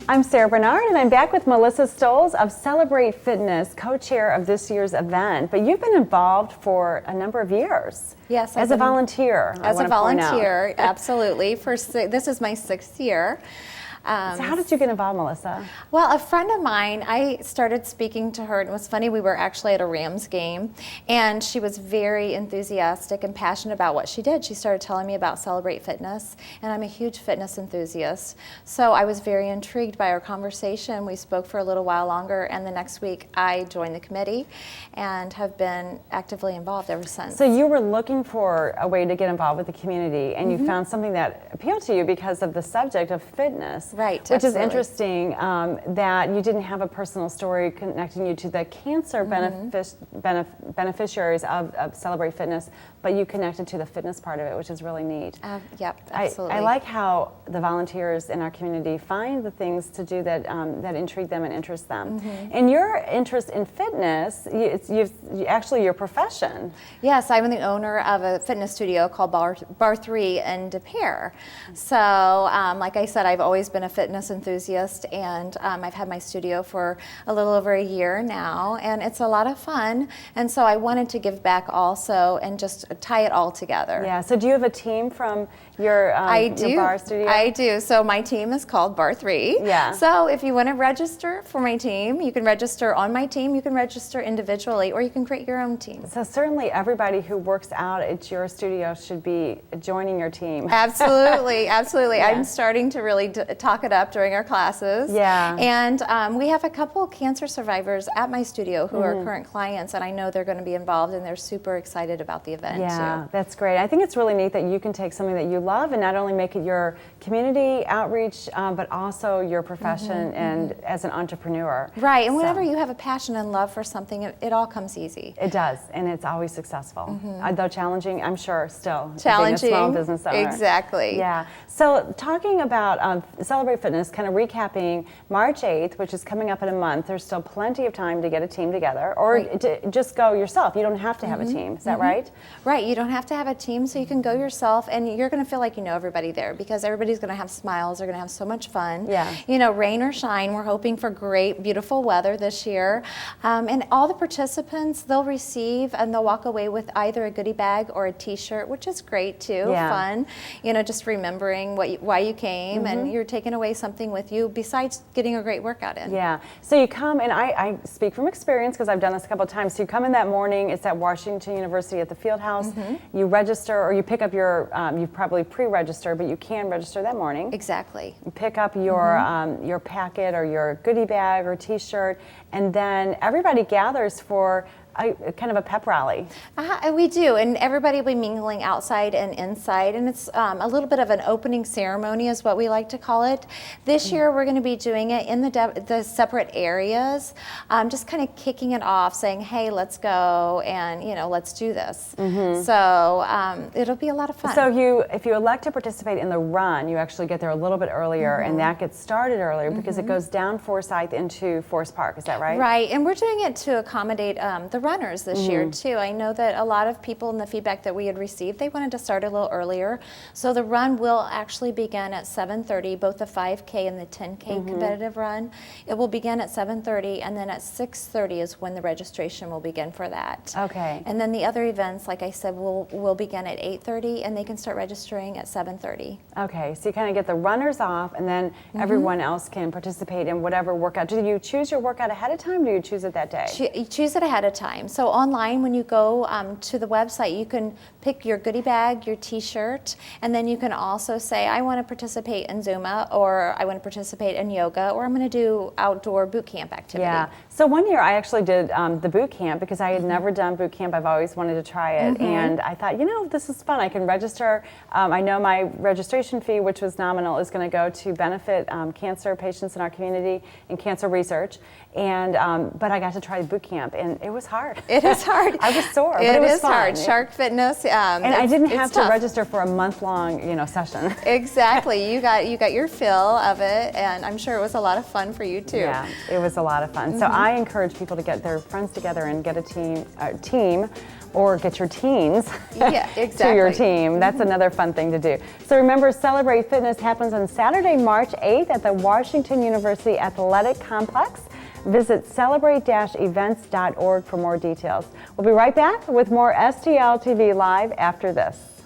I'm Sarah Bernard, and I'm back with Melissa Stolze of Celebrate Fitness, co-chair of this year's event. But you've been involved for a number of years. Yes, as a volunteer. As a volunteer, absolutely. This is my 6th year. So how did you get involved, Melissa? Well, a friend of mine, I started speaking to her, and it was funny, we were actually at a Rams game, and she was very enthusiastic and passionate about what she did. She started telling me about Celebrate Fitness, and I'm a huge fitness enthusiast. So I was very intrigued by our conversation. We spoke for a little while longer, and the next week I joined the committee and have been actively involved ever since. So you were looking for a way to get involved with the community, and you found something that appealed to you because of the subject of fitness. Right, which absolutely. is interesting that you didn't have a personal story connecting you to the cancer beneficiaries of Celebrate Fitness, but you connected to the fitness part of it, which is really neat. Yep, absolutely. I like how the volunteers in our community find the things to do that that intrigue them and interest them. And your interest in fitness, it's actually your profession. Yes, I'm the owner of a fitness studio called Bar 3 in De Pere. So, like I said, I've always been a fitness enthusiast, and I've had my studio for a little over a year now, and it's a lot of fun. And so I wanted to give back also and just tie it all together. Yeah. So do you have a team from your bar studio? I do. So my team is called Bar 3. Yeah. So if you want to register for my team, you can register on my team, you can register individually, or you can create your own team. So certainly everybody who works out at your studio should be joining your team. Absolutely, absolutely. Yeah. I'm starting to really talk it up during our classes. Yeah. And we have a couple cancer survivors at my studio who are current clients, and I know they're going to be involved, and they're super excited about the event too. That's great. I think it's really neat that you can take something that you love and not only make it your community outreach, but also your profession and as an entrepreneur. Right, and whenever you have a passion and love for something, it all comes easy. It does, and it's always successful. Though challenging, I'm sure, still. Challenging. Being a small business owner. Exactly. Yeah. So talking about Celebrate Fitness, kind of recapping March 8th, which is coming up in a month, there's still plenty of time to get a team together, or to just go yourself. You don't have to have a team. Is that right? Right, you don't have to have a team, so you can go yourself, and you're going to feel like you know everybody there, because everybody's going to have smiles, they're going to have so much fun. Yeah. You know, rain or shine, we're hoping for great, beautiful weather this year. And all the participants, they'll receive and they'll walk away with either a goodie bag or a t-shirt, which is great too, fun. You know, just remembering why you came, and you're taking away something with you besides getting a great workout in. Yeah. So you come, and I speak from experience because I've done this a couple of times. So you come in that morning, it's at Washington University at the field house. You register, or you pick up your, you probably pre-register, but you can register that morning. Exactly. You pick up your packet or your goodie bag or t-shirt, and then everybody gathers for kind of a pep rally. We do, and everybody will be mingling outside and inside, and it's a little bit of an opening ceremony is what we like to call it. This year we're going to be doing it in the separate areas, just kind of kicking it off, saying, hey, let's go, and let's do this. So it'll be a lot of fun. So if you elect to participate in the run, you actually get there a little bit earlier, and that gets started earlier because it goes down Forsyth into Forest Park. Is that right? Right, and we're doing it to accommodate the runners this year too. I know that a lot of people in the feedback that we had received, they wanted to start a little earlier. So the run will actually begin at 7:30, both the 5K and the 10K competitive run. It will begin at 7:30, and then at 6:30 is when the registration will begin for that. Okay. And then the other events, like I said, will begin at 8:30, and they can start registering at 7:30. Okay, so you kind of get the runners off, and then everyone else can participate in whatever workout. Do you choose your workout ahead of time, or do you choose it that day? You choose it ahead of time. So online, when you go to the website, you can pick your goodie bag, your t-shirt, and then you can also say, I want to participate in Zumba, or I want to participate in yoga, or I'm going to do outdoor boot camp activity. Yeah. So one year I actually did the boot camp because I had never done boot camp. I've always wanted to try it, and I thought, this is fun. I can register. I know my registration fee, which was nominal, is going to go to benefit cancer patients in our community and cancer research. And but I got to try the boot camp, and it was hard. It is hard. I was sore, but it was is fun. hard. Shark Fitness. And I didn't have to tough. register for a month-long, session. Exactly. You got your fill of it, and I'm sure it was a lot of fun for you too. Yeah, it was a lot of fun. So I encourage people to get their friends together and get a team, or get your teens Yeah, exactly. to your team. That's another fun thing to do. So remember, Celebrate Fitness happens on Saturday, March 8th at the Washington University Athletic Complex. Visit celebrate-events.org for more details. We'll be right back with more STL TV Live after this.